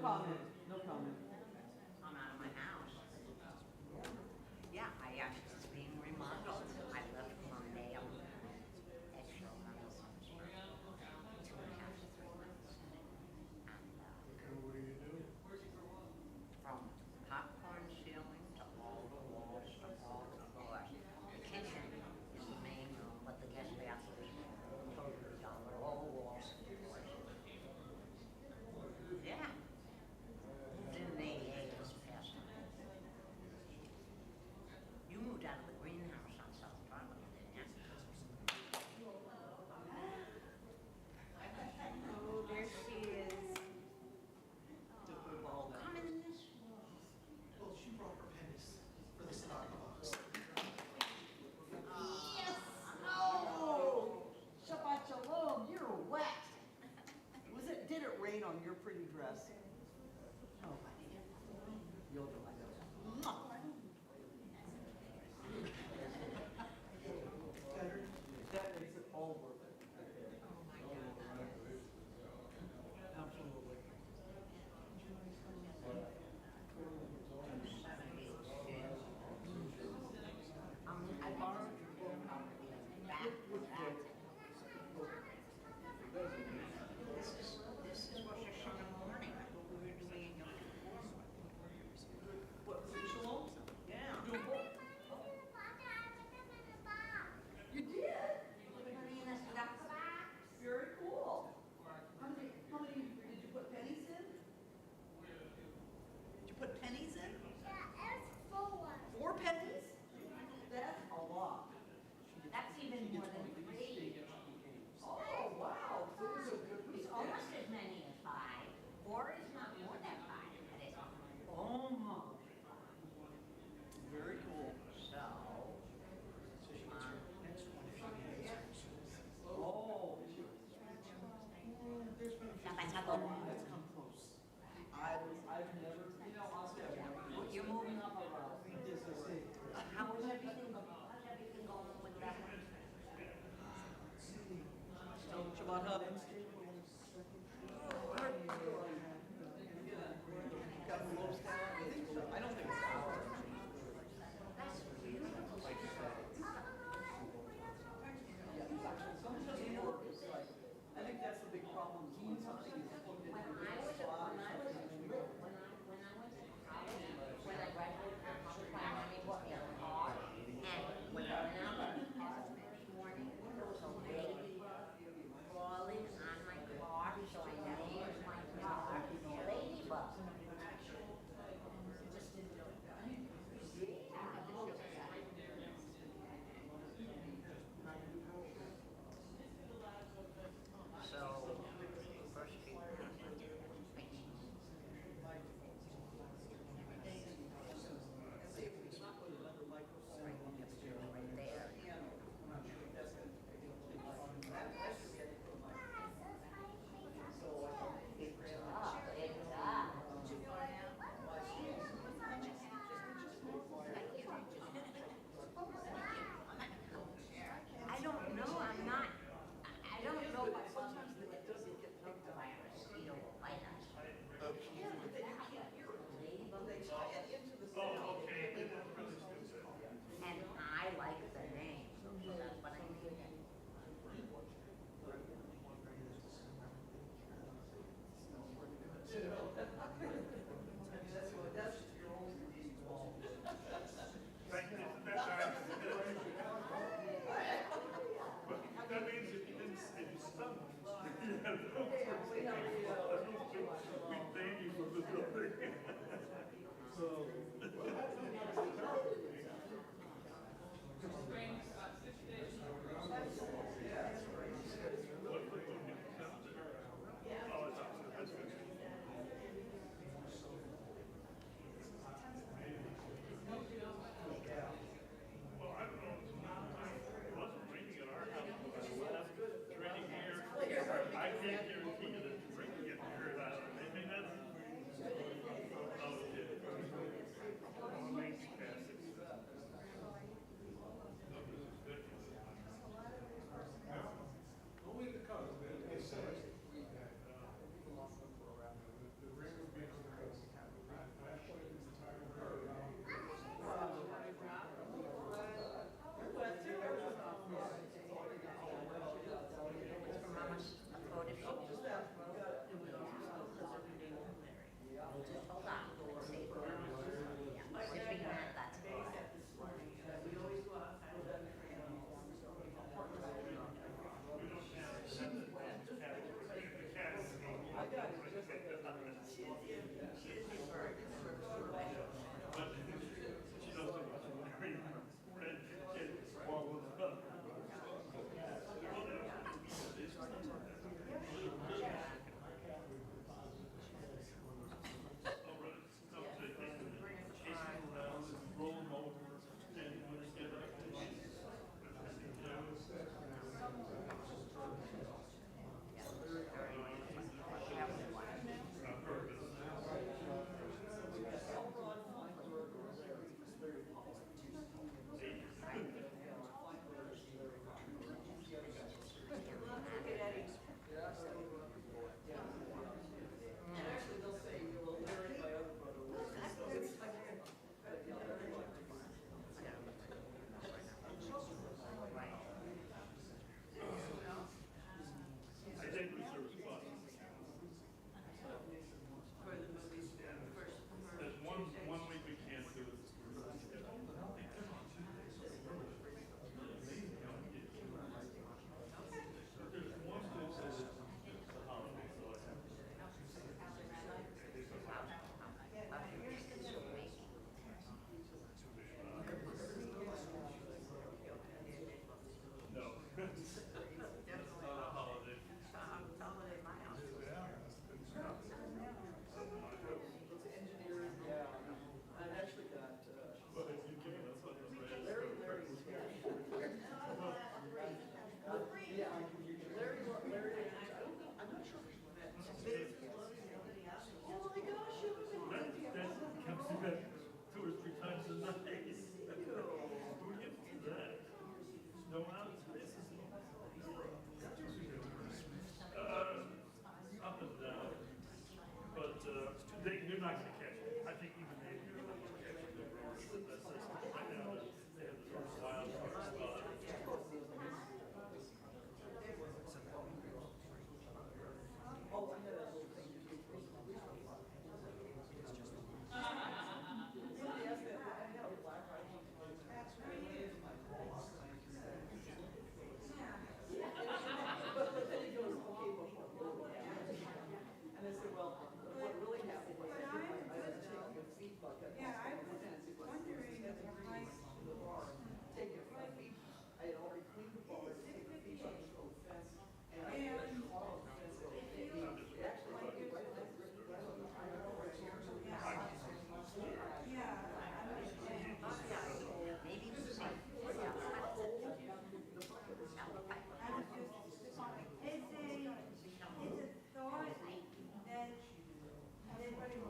comment, no comment. I'm out of my house. Yeah, it's being remodeled. I left Monday. Actually, I'm in some 2.5 to 3 months. And What do you do? from popcorn ceiling to all the walls to all the floors. The kitchen is the main room, but the guest bathroom is totally done, but all the walls and floors. Yeah. Moved in '88 this past time. You moved out of the greenhouse on South Broadway, didn't you? Oh, there she is. Took her ball down. Come in this. Well, she brought her pennies for the Starbucks. Yes! Oh! Shabbat shalom, you're wet. Did it rain on your pretty dress? Oh, honey. You'll do it. That makes it all worth it. Oh my God. Absolutely. I borrowed your book back. This is Rosh Hashanah morning. We were doing your What, shalom? Yeah. You do both? You did? Honey, in a stuff box. Very cool. How many did you put pennies in? Did you put pennies in? Yeah, it's 4. 4 pennies? That's a lot. That's even more than 3. Oh, wow. So it was a good It's almost as many as 5. 4 is not more than 5. It is almost 5. Very cool. So, Oh. There's been a few that's come close. I've never, I'll say I've never. you're moving up a road. Yes, I see. How's everything going with that one? So Shabbat Hubbins. Got the low stand. I don't think it's ours. That's beautiful. Sometimes you know, it's like, I think that's the big problem is when something is plugged into When a I was slot or when something. I went to college, when I graduated from college, my mommy bought me a car, and when I went out to the car this morning, there was a lady crawling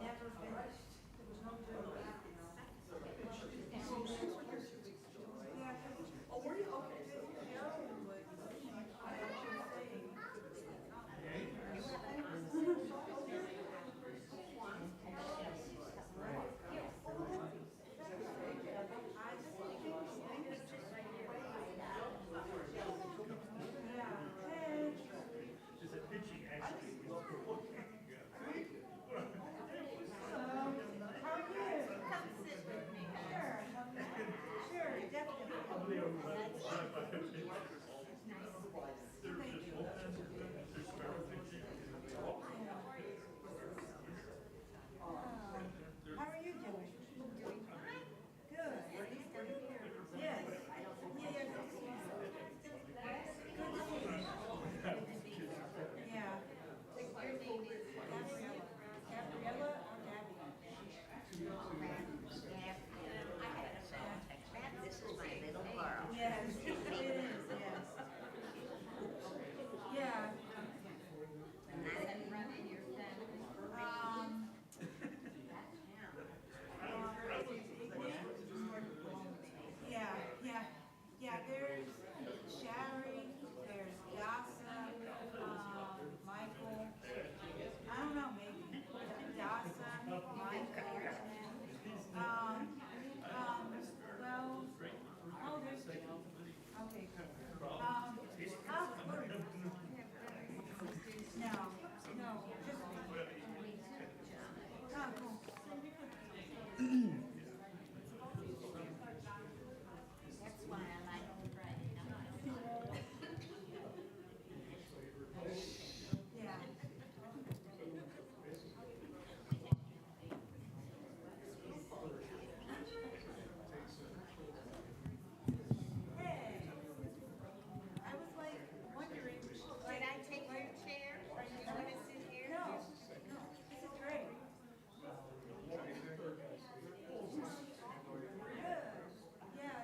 never finished. There was no doing that, you know. Yeah. Oh, were you? Okay. Carolyn would, I actually saying. Sure, definitely. How are you doing? Doing fine. Good. Yes. Yeah, yeah. Good to see you. Yeah. Gabriella or Gabby? This is my little girl. Yes, it is, yes. Yeah. Yeah, yeah, yeah, there's Shari, there's Dasa, Michael, I don't know, maybe, Dasa, Michael, well, oh, there's, okay, no, just me. Oh, cool. That's why I like to write. Yeah. Hey, I was like wondering, Did I take your chair? Are you going to sit here? no, this is great. Yeah,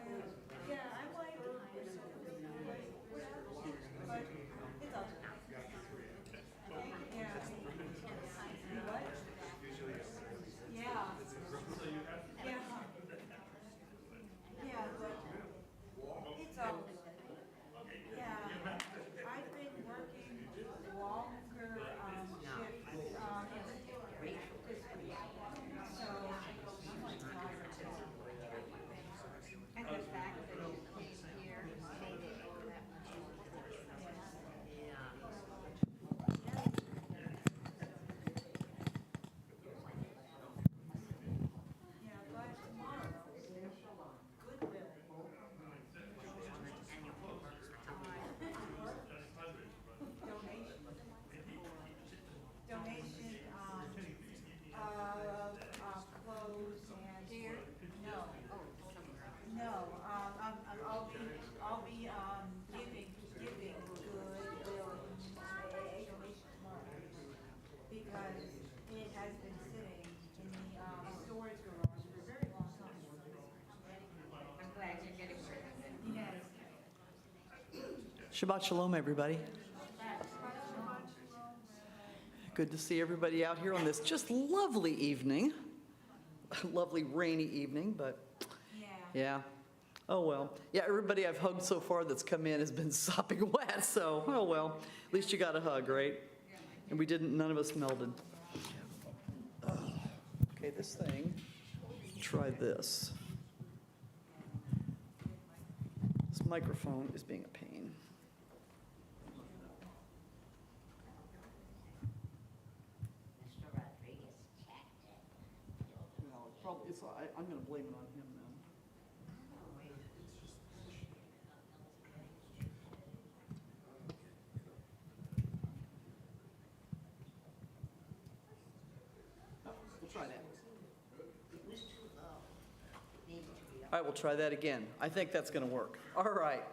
yeah, I'm like, but it's all, yeah. What? Yeah. Yeah. Yeah, but it's all, yeah, I've been working longer, shifts, this week, so I'm like tired. And the fact that you came here made it all that much easier. Yeah, but tomorrow, Goodwill. Donation, clothes and. Here? No. No, I'll be, giving Goodwill donation tomorrow. Because it has been sitting in the, storage garage for a very long time. I'm glad you're getting rid of it. Yes. Shabbat shalom, everybody. Good to see everybody out here on this just lovely evening. Lovely rainy evening, but yeah. Oh, well. Yeah, everybody I've hugged so far that's come in has been sopping wet, so, oh, well. At least you got a hug, right? And we didn't, none of us melted. Okay, this thing, try this. This microphone is being a pain. Mr. Rodriguez checked it. No, probably, I'm going to blame it on him then. We'll try that. It was too low. Needed to be up. All right, we'll try that again. I think that's going to work. All right.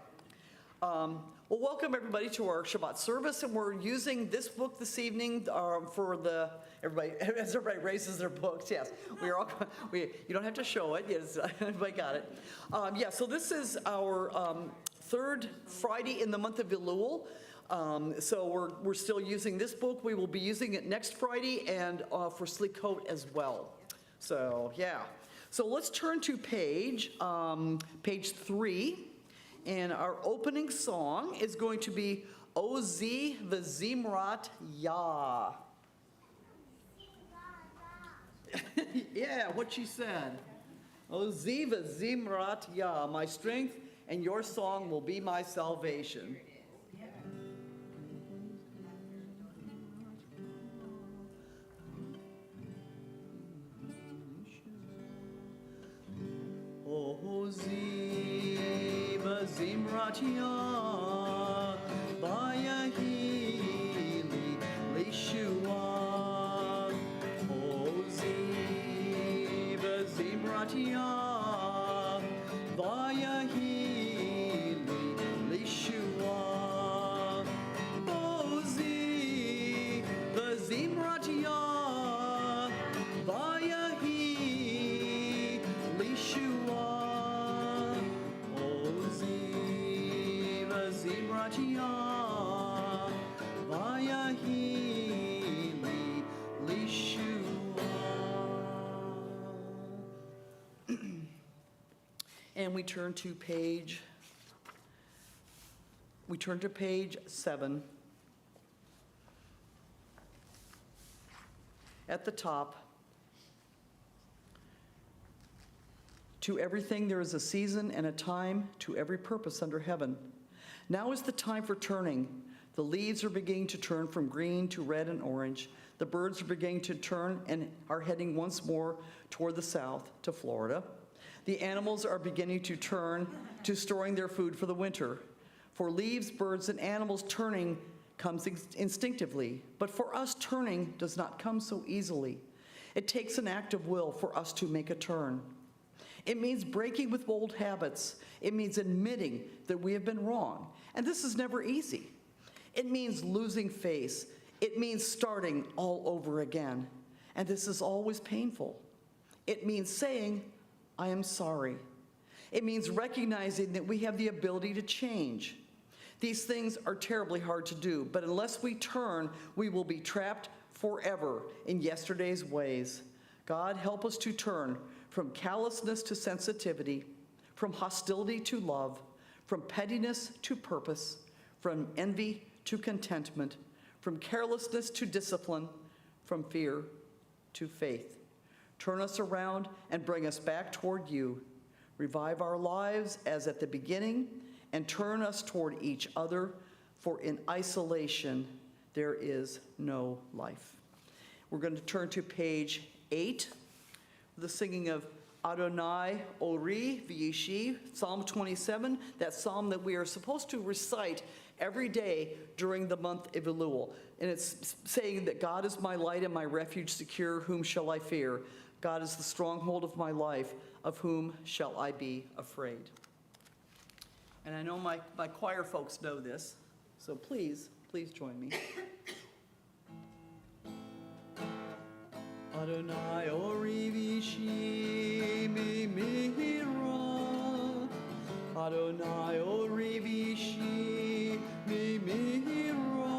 Well, welcome everybody to our Shabbat service, and we're using this book this evening for the everybody as everybody raises their books. Yes, you don't have to show it. Yes, everybody got it. Yeah. So this is our third Friday in the month of Elul. So we're still using this book. We will be using it next Friday and for Sleek Coat as well. So, yeah. So let's turn to page 3. And our opening song is going to be Ozi V'Zimrat Yah. Yeah, what she said. Ozi V'Zimrat Yah, my strength and your song will be my salvation. Ozi V'Zimrat Yah, Vayahili Lishua. Ozi V'Zimrat Yah, Vayahili Lishua. Ozi V'Zimrat Yah, Vayahili Lishua. Ozi V'Zimrat Yah, Vayahili Lishua. And we turn to page 7. At the top, to everything there is a season and a time, to every purpose under heaven. Now is the time for turning. The leaves are beginning to turn from green to red and orange. The birds are beginning to turn and are heading once more toward the south, to Florida. The animals are beginning to turn to storing their food for the winter. For leaves, birds, and animals, turning comes instinctively. But for us, turning does not come so easily. It takes an act of will for us to make a turn. It means breaking with old habits. It means admitting that we have been wrong. And this is never easy. It means losing face. It means starting all over again. And this is always painful. It means saying, I am sorry. It means recognizing that we have the ability to change. These things are terribly hard to do, but unless we turn, we will be trapped forever in yesterday's ways. God, help us to turn from callousness to sensitivity, from hostility to love, from pettiness to purpose, from envy to contentment, from carelessness to discipline, from fear to faith. Turn us around and bring us back toward you. Revive our lives as at the beginning, and turn us toward each other, for in isolation there is no life. We're going to turn to page 8, the singing of Adonai Ori V'Yishi, Psalm 27, that psalm that we are supposed to recite every day during the month of Elul. And it's saying that God is my light and my refuge secure, whom shall I fear? God is the stronghold of my life, of whom shall I be afraid? And I know my choir folks know this, so please join me. Adonai Ori V'Yishi Mimira, Adonai Ori V'Yishi Mimira,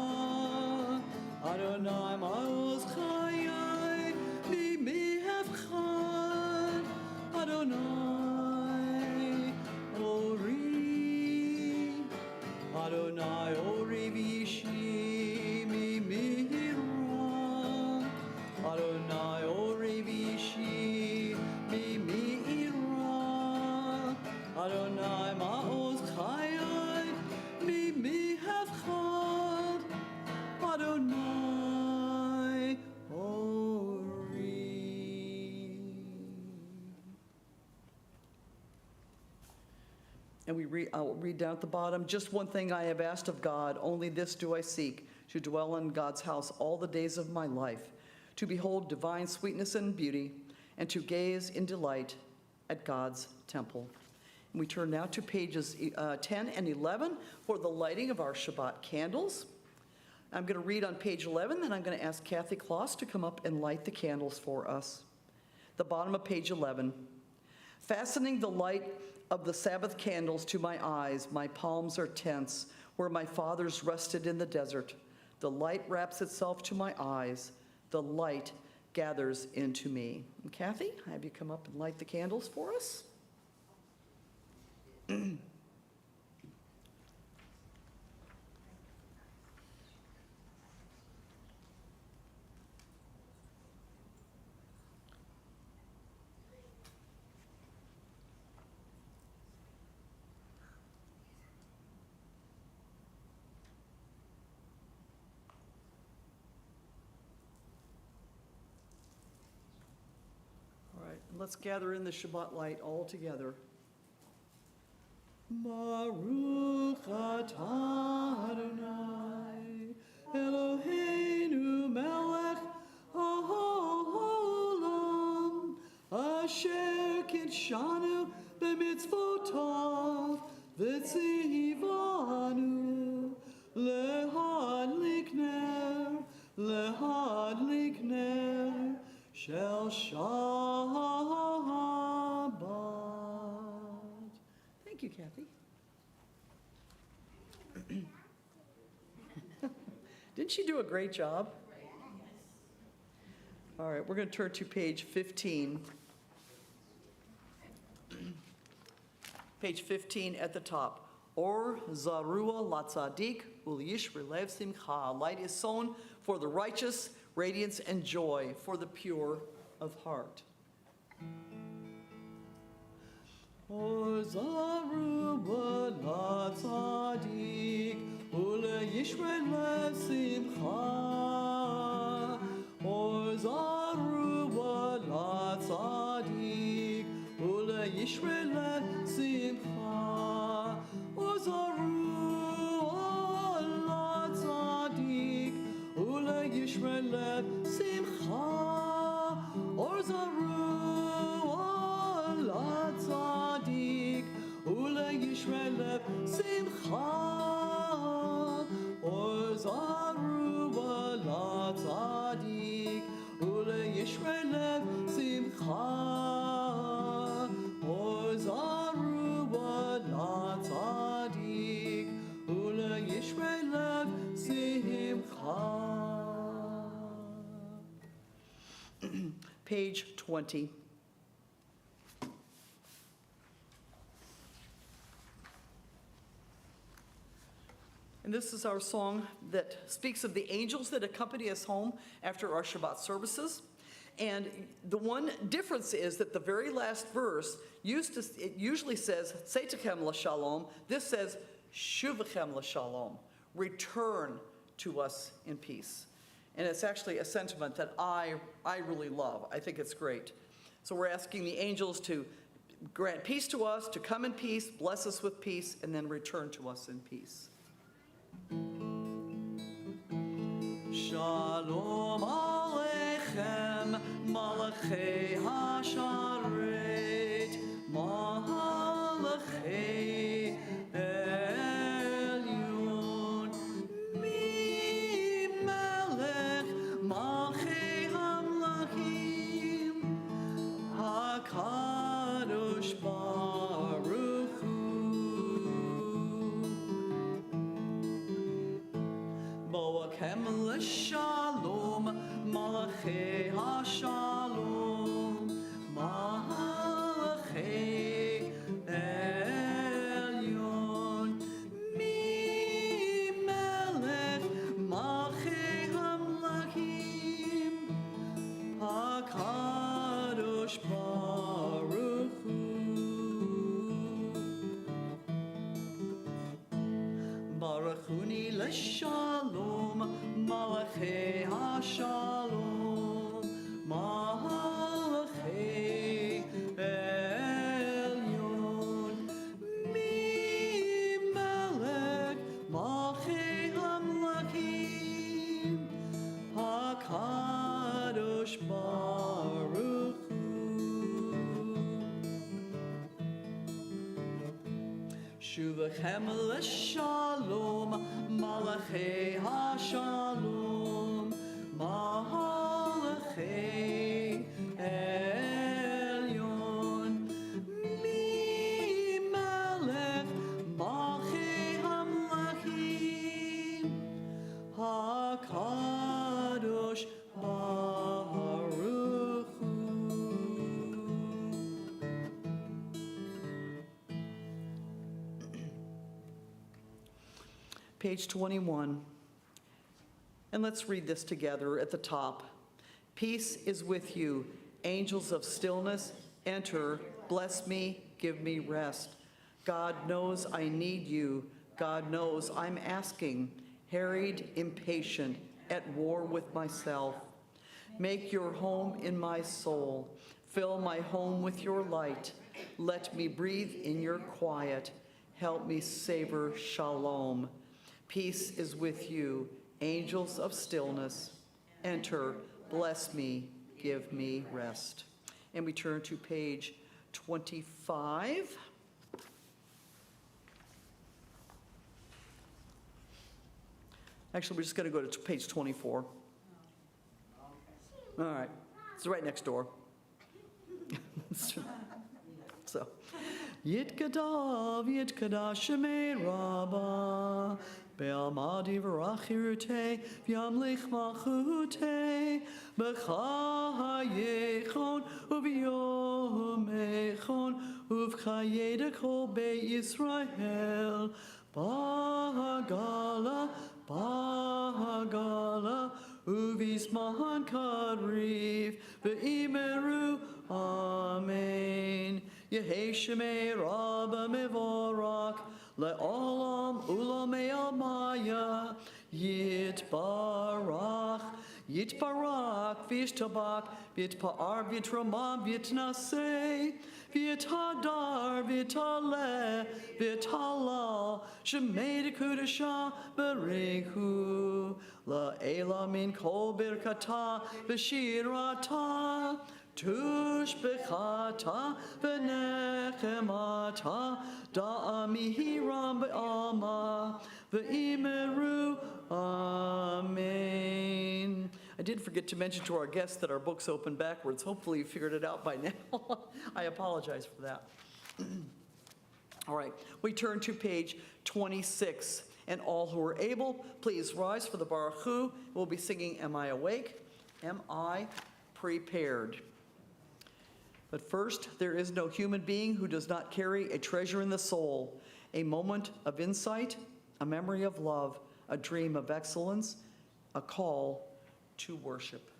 Adonai Ma'oz Chayai Mimihevchan, Adonai Ori, Adonai Ori V'Yishi Mimira, Adonai Ori V'Yishi Mimira, Adonai Ma'oz Chayai Mimihevchan, Adonai Ori. And I'll read down at the bottom, just one thing I have asked of God, only this do I seek, to dwell in God's house all the days of my life, to behold divine sweetness and beauty, and to gaze in delight at God's temple. And we turn now to pages 10 and 11 for the lighting of our Shabbat candles. I'm going to read on page 11, then I'm going to ask Kathy Kloss to come up and light the candles for us. The bottom of page 11. Fastening the light of the Sabbath candles to my eyes, my palms are tense. where my fathers rested in the desert. The light wraps itself to my eyes. The light gathers into me. And Kathy, have you come up and light the candles for us? All right, let's gather in the Shabbat light all together. Baruch atah Adonai, Eloheinu melech haolam, asher kidshanu b'mitzvotav v'tzivanu, lehadlik ner, shel Shabbat. Thank you, Kathy. Didn't she do a great job? All right, we're going to turn to page 15. Page 15 at the top. Or zarua latzadik u'liyishri lev simcha. Light is sown for the righteous, radiance and joy for the pure of heart. Or zarua latzadik u'liyishri lev simcha. Or zarua latzadik u'liyishri lev simcha. Or zarua latzadik u'liyishri lev simcha. Or zarua latzadik u'liyishri lev simcha. Or zarua latzadik u'liyishri lev simcha. Or zarua latzadik u'liyishri lev simcha. Page 20. And this is our song that speaks of the angels that accompany us home after our Shabbat services. And the one difference is that the very last verse it usually says, Tzeitichem l'shalom. This says, Shuvachem l'shalom. Return to us in peace. And it's actually a sentiment that I really love. I think it's great. So we're asking the angels to grant peace to us, to come in peace, bless us with peace, and then return to us in peace. Shalom Aleichem, Malachei Hasharet, Malachei Elyon, Mi Melech, Malchei Hamlachim, HaKadosh Baruch Hu. Boakem l'shalom, malachei hashalom, malachei elyon, mi melech, malchei hamlachim, hakadosh baruch hu. Baruchuni l'shalom, malachei hashalom, malachei elyon, mi melech, malchei hamlachim, hakadosh baruch hu. Shuvachem l'shalom, malachei hashalom, malachei elyon, mi melech, malchei hamlachim, page 21. And let's read this together at the top. Peace is with you. Angels of stillness, enter. Bless me, give me rest. God knows I need you. God knows I'm asking. Harried, impatient, at war with myself. Make your home in my soul. Fill my home with your light. Let me breathe in your quiet. Help me savor shalom. Peace is with you. Angels of stillness, enter. Bless me, give me rest. And we turn to page 25. Actually, we're just going to go to page 24. All right, it's right next door. So, Yitkadav, Yitkadav, Shemei Rabbah, Be'almadi v'rachirute, v'yamlich malchute, b'cha ha'yechon, u'v'yomechon, u'v'chayeda kol be'Yisrael, ba'hagala, ba'hagala, u'v'ismahan kadriv, v'imeru, amen. Yehei Shemei Rabbah mevorak, le'olam ulamei almaya, yitbarach, yitbarak, v'yishtabak, v'yitpa'ar, v'yitramam, v'yitnaseh, v'yithadar, v'yitaleh, v'yitalal, shemei dekudasha, b'rechu, la'ela min kol birkata, v'shirata, Tush bechata v'nechemata da'amihiram be'alma v'imeru amen. I did forget to mention to our guests that our book's open backwards. Hopefully you figured it out by now. I apologize for that. All right, we turn to page 26. And all who are able, please rise for the Baruch Hu. We'll be singing Am I Awake? Am I Prepared? But first, there is no human being who does not carry a treasure in the soul, a moment of insight, a memory of love, a dream of excellence, a call to worship.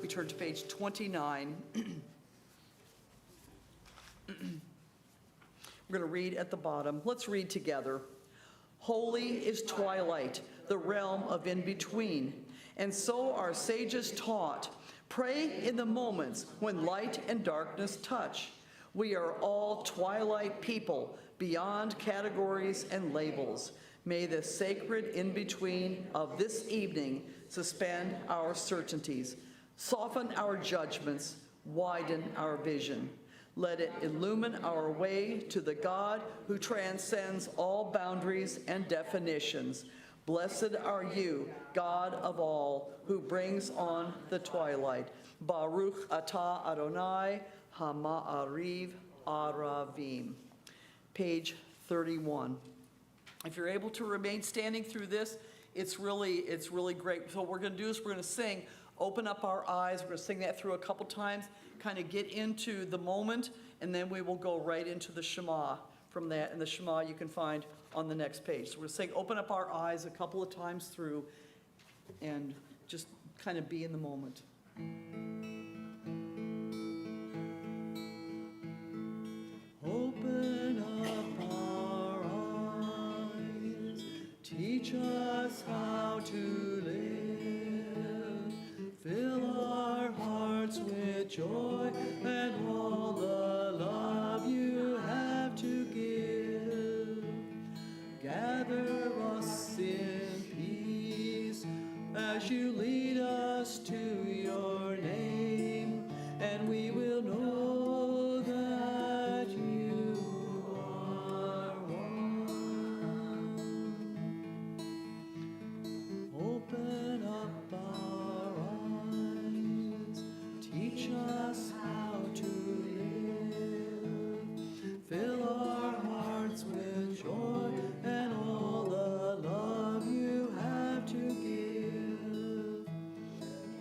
We turn to page 29. We're going to read at the bottom. Let's read together. Holy is twilight, the realm of in-between, and so our sages taught. Pray in the moments when light and darkness touch. We are all twilight people, beyond categories and labels. May the sacred in-between of this evening suspend our certainties, soften our judgments, widen our vision. Let it illumine our way to the God who transcends all boundaries and definitions. Blessed are you, God of all, who brings on the twilight. Baruch atah Adonai, Hama'ariv Aravim. Page 31. If you're able to remain standing through this, it's really great. So what we're going to do is we're going to sing Open Up Our Eyes. We're going to sing that through a couple times, kind of get into the moment, and then we will go right into the Shema from that. And the Shema you can find on the next page. So we're going to sing Open Up Our Eyes a couple of times through and just kind of be in the moment. Open up our eyes, teach us how to live, fill our hearts with joy and all the love you have to give. Gather us in peace as you lead us to your name, and we will know that you are one. Open up our eyes, teach us how to live, fill our hearts with joy and all the love you have to give.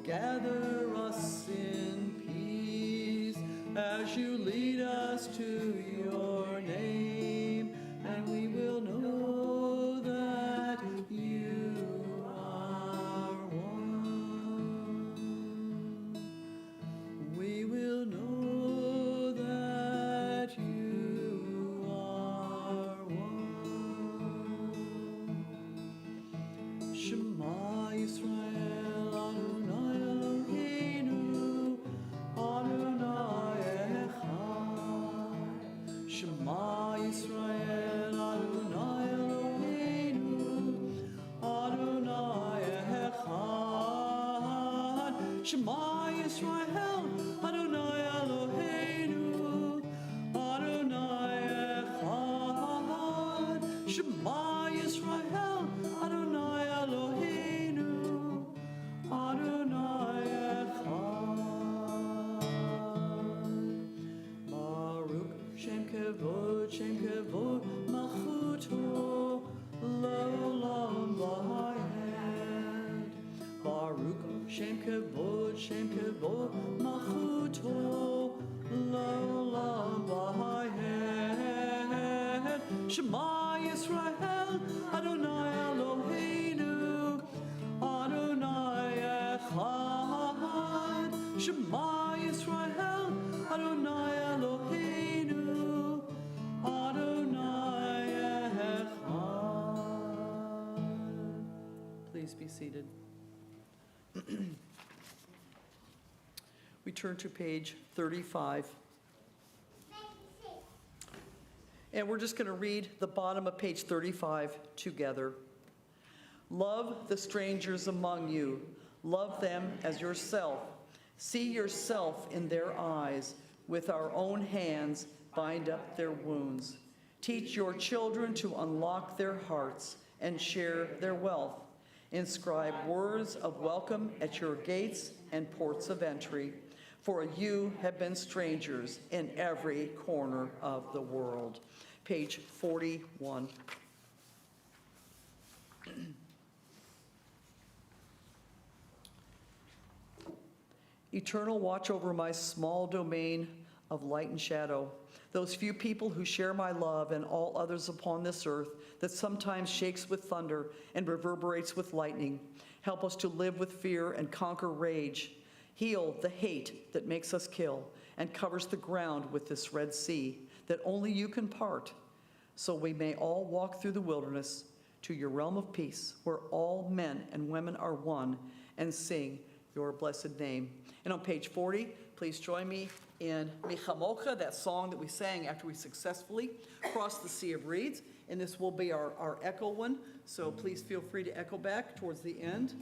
Gather us in peace as you lead us to your name, and we will know that you are one. We will know that you are one. Shema Yisrael Adonai Eloheinu Adonai Echad. Shema Yisrael Adonai Eloheinu Adonai Echad. Shema Yisrael Adonai Eloheinu Adonai Echad. Shema Yisrael Adonai Eloheinu Adonai Echad. Baruch Shem Kevod Malchuto L'olam Va'ed. Baruch Shem Kevod Malchuto L'olam Va'ed. Shema Yisrael Adonai Eloheinu Adonai Echad. Shema Yisrael Adonai Eloheinu Adonai Echad. Please be seated. We turn to page 35. And we're just going to read the bottom of page 35 together. Love the strangers among you. Love them as yourself. See yourself in their eyes. With our own hands, bind up their wounds. Teach your children to unlock their hearts and share their wealth. Inscribe words of welcome at your gates and ports of entry, for you have been strangers in every corner of the world. Page 41. Eternal, watch over my small domain of light and shadow, those few people who share my love and all others upon this earth that sometimes shakes with thunder and reverberates with lightning. Help us to live with fear and conquer rage. Heal the hate that makes us kill and covers the ground with this Red Sea that only you can part, so we may all walk through the wilderness to your realm of peace, where all men and women are one, and sing your blessed name. And on page 40, please join me in Michamocha, that song that we sang after we successfully crossed the Sea of Reeds. And this will be our echo one, so please feel free to echo back towards the end.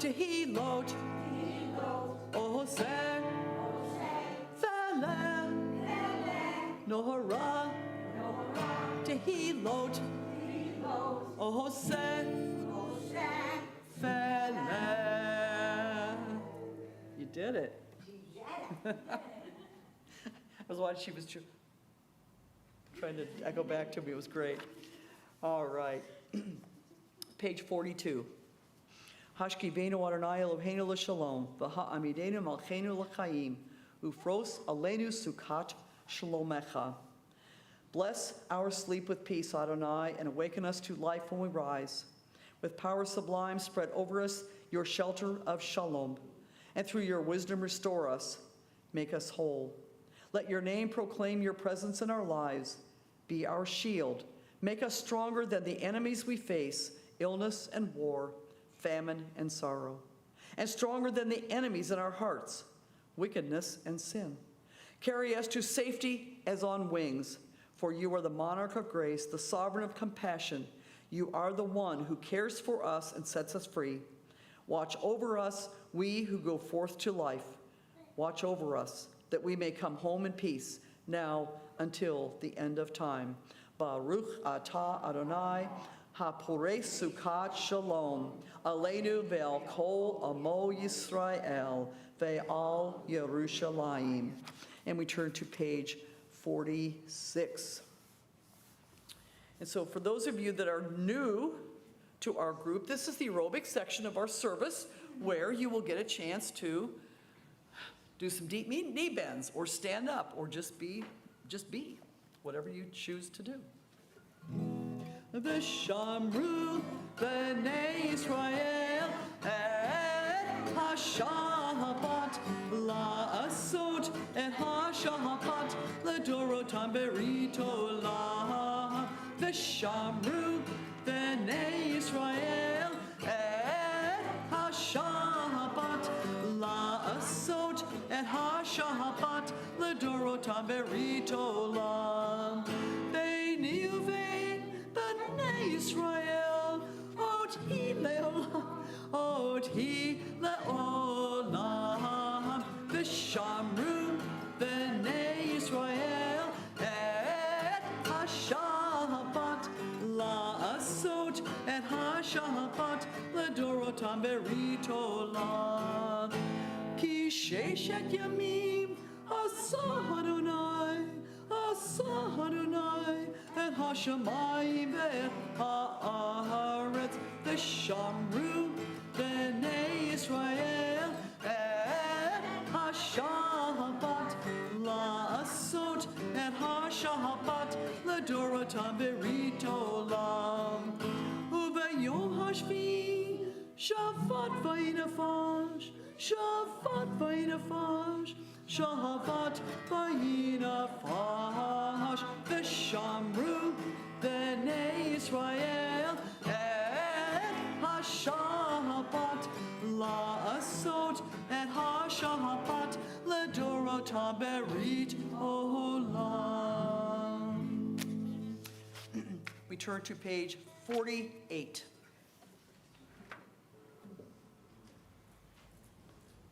Tehilot, Ohoseh, Feleh, Nohara, Tehilot, Ohoseh, Feleh. You did it. I was watching, she was trying to echo back to me. It was great. All right. Page 42. Hashkivenu Adonai Eloheinu l'shalom, v'ha'amidenu malcheinu l'chaim, ufros aleinu sukkot shalomecha. Bless our sleep with peace, Adonai, and awaken us to life when we rise. With power sublime, spread over us your shelter of shalom, and through your wisdom restore us, make us whole. Let your name proclaim your presence in our lives. Be our shield. Make us stronger than the enemies we face, illness and war, famine and sorrow, and stronger than the enemies in our hearts, wickedness and sin. Carry us to safety as on wings, for you are the monarch of grace, the sovereign of compassion. You are the one who cares for us and sets us free. Watch over us, we who go forth to life. Watch over us, that we may come home in peace, now until the end of time. Baruch atah Adonai, hapurei sukkot shalom, aleinu ve'al kol amo Yisrael, ve'al Yerushalayim. And we turn to page 46. And so for those of you that are new to our group, this is the aerobic section of our service where you will get a chance to do some deep knee bends or stand up or just be, whatever you choose to do. V'shamru b'nei Yisrael et ha-Shabbat la'asot et ha-Shabbat l'dorotam berito la. V'shamru b'nei Yisrael et ha-Shabbat la'asot et ha-Shabbat l'dorotam berito la. Beini uvein b'nei Yisrael ot hi le'olam v'shamru b'nei Yisrael et ha-Shabbat la'asot et ha-Shabbat l'dorotam berito la. Ki sheshet yamim asah Adonai et hashamayim ve'et ha'aretz v'shamru b'nei Yisrael et ha-Shabbat la'asot et ha-Shabbat l'dorotam berito la. U'v'yom hashvi Shabbat v'yinafash, Shabbat v'yinafash, Shabbat v'yinafash, v'shamru b'nei Yisrael et ha-Shabbat la'asot et ha-Shabbat l'dorotam berit olam. We turn to page 48.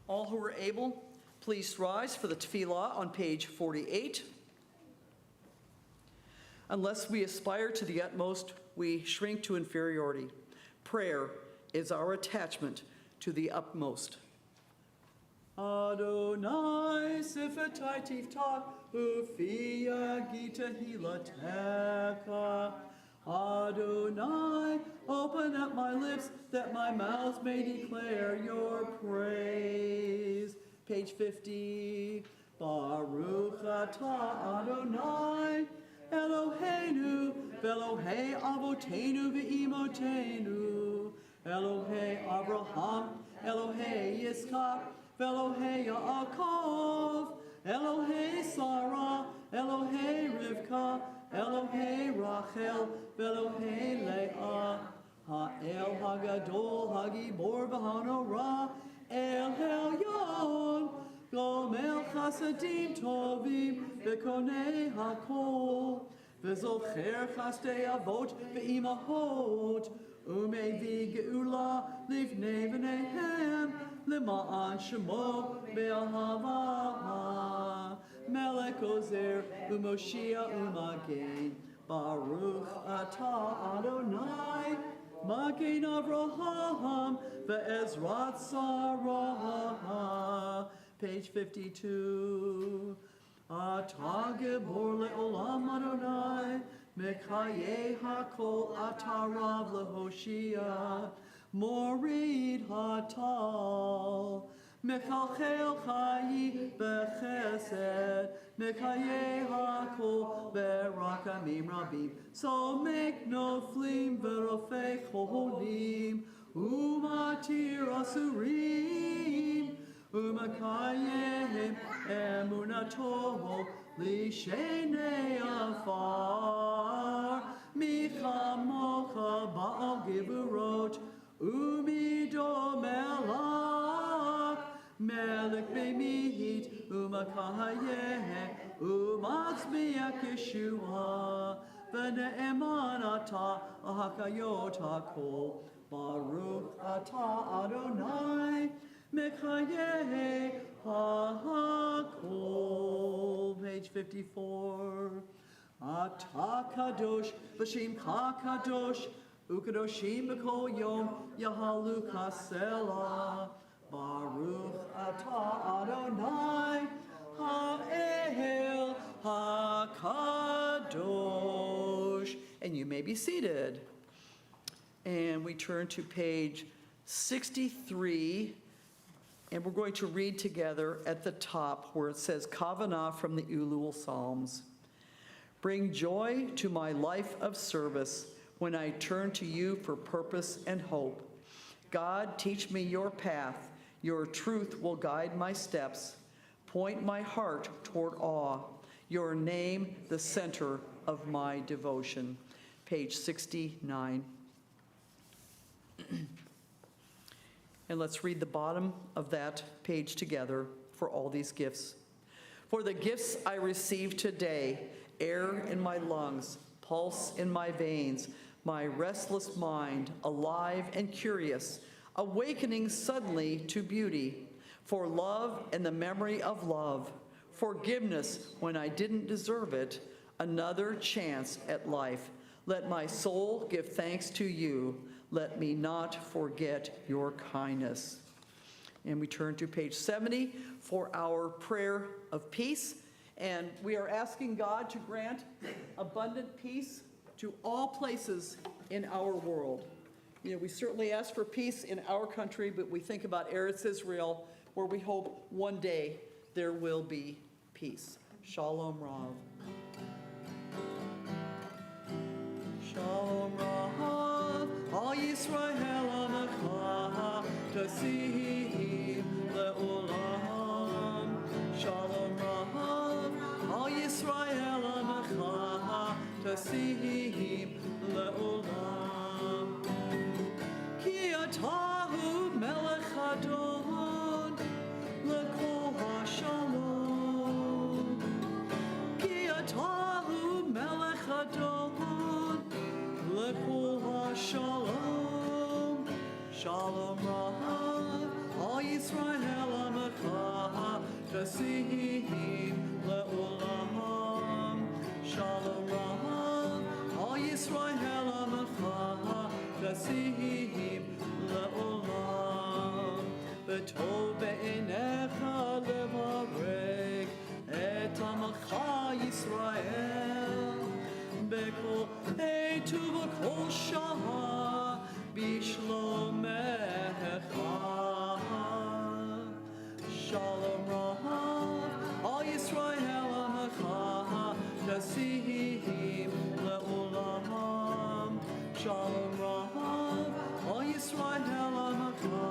All who are able, please rise for the tefillah on page 48. Unless we aspire to the utmost, we shrink to inferiority. Prayer is our attachment to the utmost. Adonai sifetai tiftach ufi yagita hilatecha. Adonai, open up my lips that my mouth may declare your praise. Page 50. Baruch atah Adonai, Eloheinu, Elohei Avotenu ve'imotenu, Elohei Abraham, Elohei Yitzchak, Elohei Yaakov, Elohei Sarah, Elohei Rivka, Elohei Rachel, Elohei Leah, Ha'el Hagadol, Hagibor v'Hanorah, El Elyon, Gomel Chasadim Tovim, V'konei HaKol, V'zocher Chastei Avot V'imahot, Umevi geula livnei v'neihem lema'an shemo be'ahava melech ozer u'moshia u'magen Baruch atah Adonai Magen Avraham ve'ezrat Sarah page 52 Atah Gibor le'olam Adonai Mekayeh hakol atarav lehoshia Morid hatal Mechalchel chayi bechesed Mekayeh hakol berakamim rabim So make noflim verofei cholim Umatir asurim Umakayeh emunato Lishenei afar Michamocha Baal Giburot Umido Melach Melech Bemihit Umakayeh Umatzmiach Yeshua V'ne'eman Ata Ahakayot HaKol Baruch Ata Adonai Mekayeh HaKol page 54 Ata Kadosh V'Shem Kadosh Ukadoshim B'Kol Yom Yahalu Kasela Baruch Ata Adonai Ha'el HaKadosh and you may be seated and we turn to page 63 and we're going to read together at the top where it says Kavanah from the Elul Psalms. Bring joy to my life of service when I turn to you for purpose and hope. God, teach me your path. Your truth will guide my steps. Point my heart toward awe. Your name, the center of my devotion. Page 69. And let's read the bottom of that page together for all these gifts. For the gifts I receive today, air in my lungs, pulse in my veins, my restless mind, alive and curious, awakening suddenly to beauty, for love and the memory of love, forgiveness when I didn't deserve it, another chance at life. Let my soul give thanks to you. Let me not forget your kindness. And we turn to page 70 for our prayer of peace. And we are asking God to grant abundant peace to all places in our world. You know, we certainly ask for peace in our country, but we think about Eretz Israel, where we hope one day there will be peace. Shalom Rav. Shalom Rav, Al Yisrael Amecha, Tasihim Le'olam. Shalom Rav, Al Yisrael Amecha, Tasihim Le'olam. Ki atahu Melech Adon, Lekol HaShalom. Ki atahu Melech Adon, Lekol HaShalom. Shalom Rav, Al Yisrael Amecha, Tasihim Le'olam. Shalom Rav, Al Yisrael Amecha, Tasihim Le'olam. B'tov be'enecha levarek et Amecha Yisrael. B'kol eitu v'kol shah b'shlomecha. Shalom Rav, Al Yisrael Amecha, Tasihim Le'olam. Shalom Rav, Al Yisrael Amecha,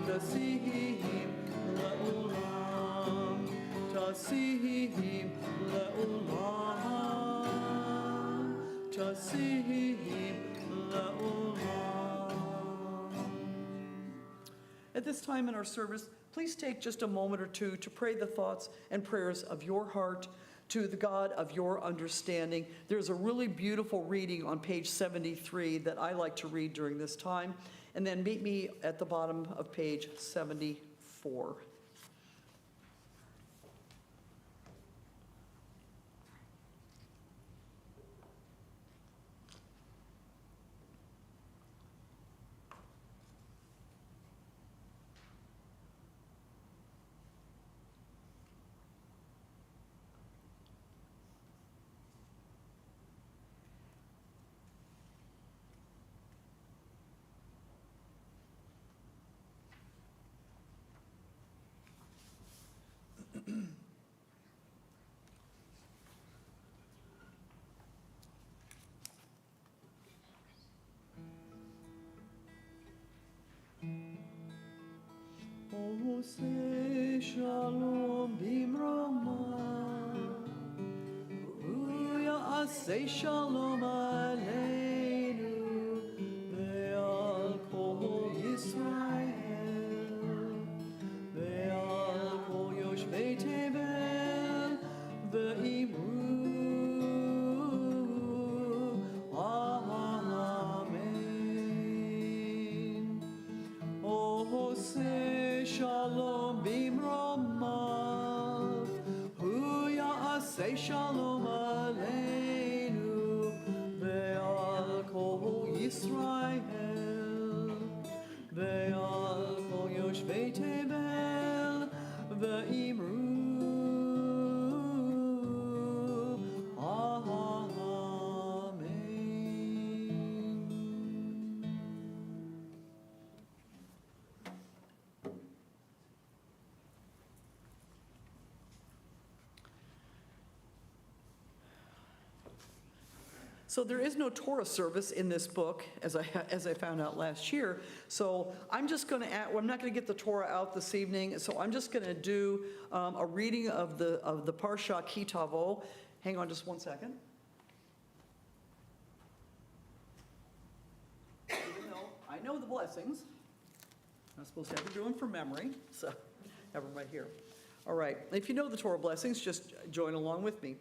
Tasihim Le'olam. Tasihim Le'olam. Tasihim Le'olam. At this time in our service, please take just a moment or two to pray the thoughts and prayers of your heart to the God of your understanding. There's a really beautiful reading on page 73 that I like to read during this time. And then meet me at the bottom of page 74. Say shalom bimrama, Uya say shalom aleinu, ve'al kol Yisrael, ve'al kol yoshvei tevel, ve'imru, amen. Oh, say shalom bimramav, hu ya'aseh shalom aleinu, ve'al kol Yisrael, ve'al kol yoshvei tevel, ve'imru, amen. So there is no Torah service in this book, as I found out last year. So I'm just going to I'm not going to get the Torah out this evening. So I'm just going to do a reading of the Parsha Ki Tavo. Hang on just one second. Even though I know the blessings, I'm supposed to have to do them from memory. So have them right here. All right. If you know the Torah blessings, just join along with me.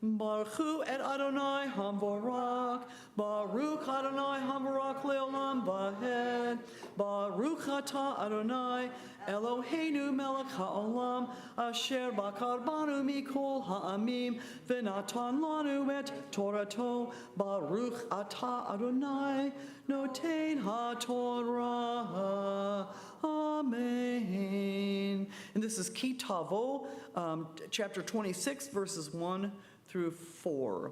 Baruch hu et Adonai hamvarak, Baruch Adonai hamvarak leolam vahed, Baruch atah Adonai Eloheinu melech haolam, asher bakar banu mikol ha'amim, v'natan lanu et Torato, Baruch atah Adonai noten ha'torah. Amen. And this is Ki Tavo, chapter 26, verses 1 through 4.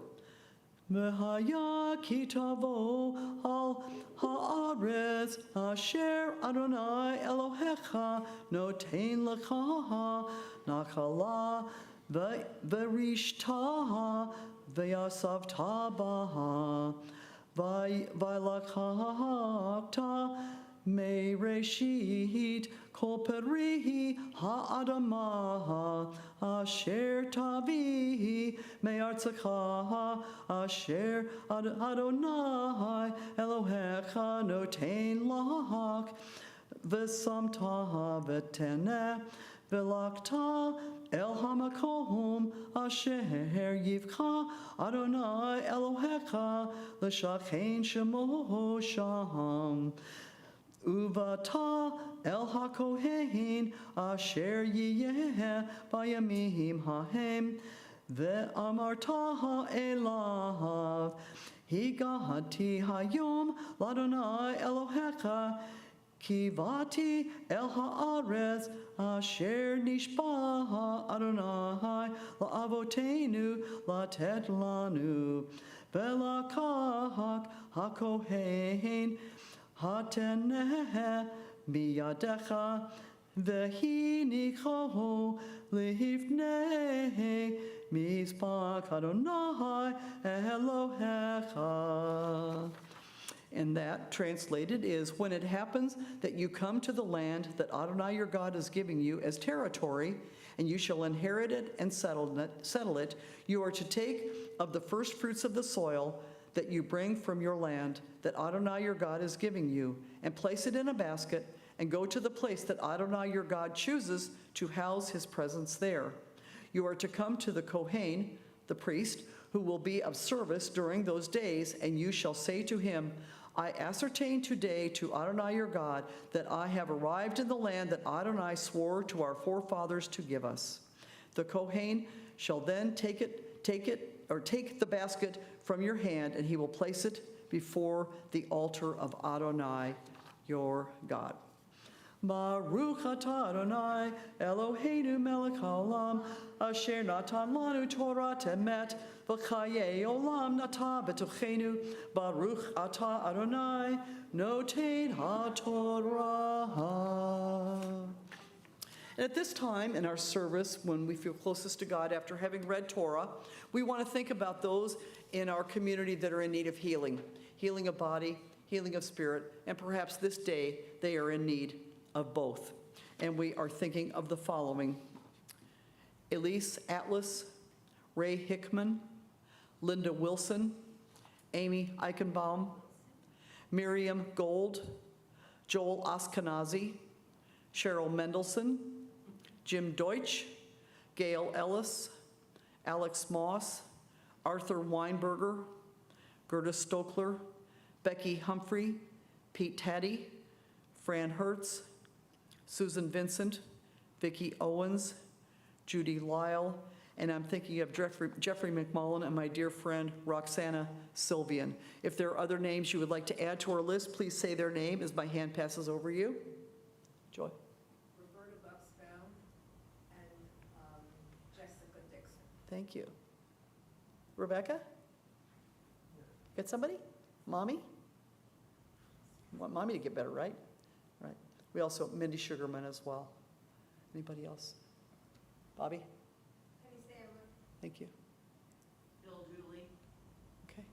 V'haya ki tavo al ha'aretz asher Adonai Elohecha noten lecha nachala v'rishta v'yasavta baha v'lakachta Mereshit kol peri ha'adamah asher tavi me'artzecha asher Adonai Elohecha noten lach v'samta v'teneh v'lakta el hamakom asher yivcha Adonai Elohecha l'shachein shemo sham. Uvata el hakohen asher yiyeh bayamim hahem ve'amarta ha'elav higahati hayom ladonai Elohecha kivati el haaretz asher nishba Adonai la'avotenu latet lanu velakach hakohen Hateneh biyadecha v'hinichohu lifnei mizpach Adonai Elohecha. And that, translated, is when it happens that you come to the land that Adonai your God is giving you as territory, and you shall inherit it and settle it, you are to take of the first fruits of the soil that you bring from your land that Adonai your God is giving you, and place it in a basket, and go to the place that Adonai your God chooses to house his presence there. You are to come to the Kohen, the priest, who will be of service during those days, and you shall say to him, I ascertain today to Adonai your God that I have arrived in the land that Adonai swore to our forefathers to give us. The Kohen shall then take the basket from your hand, and he will place it before the altar of Adonai your God. Baruch atah Adonai Eloheinu melech haolam asher natan lanu Torah emet v'chayei olam nata b'tochenu Baruch atah Adonai noten haTorah. And at this time in our service, when we feel closest to God after having read Torah, we want to think about those in our community that are in need of healing, healing of body, healing of spirit, and perhaps this day they are in need of both. And we are thinking of the following: Elise Atlas, Ray Hickman, Linda Wilson, Amy Eichenbaum, Miriam Gold, Joel Askenazi, Cheryl Mendelson, Jim Deutsch, Gail Ellis, Alex Moss, Arthur Weinberger, Gerda Stokler, Becky Humphrey, Pete Taddy, Fran Hertz, Susan Vincent, Vicki Owens, Judy Lyle, and I'm thinking of Jeffrey McMullen and my dear friend Roxana Sylvian. If there are other names you would like to add to our list, please say their name as my hand passes over you. Joy. Roberta Bucksbaum and Jessica Dixon. Thank you. Rebecca? Get somebody? Mommy? You want Mommy to get better, right? Right. We also have Mindy Sugarman as well. Anybody else? Bobby? Penny Stammer. Thank you. Bill Dooley. Okay.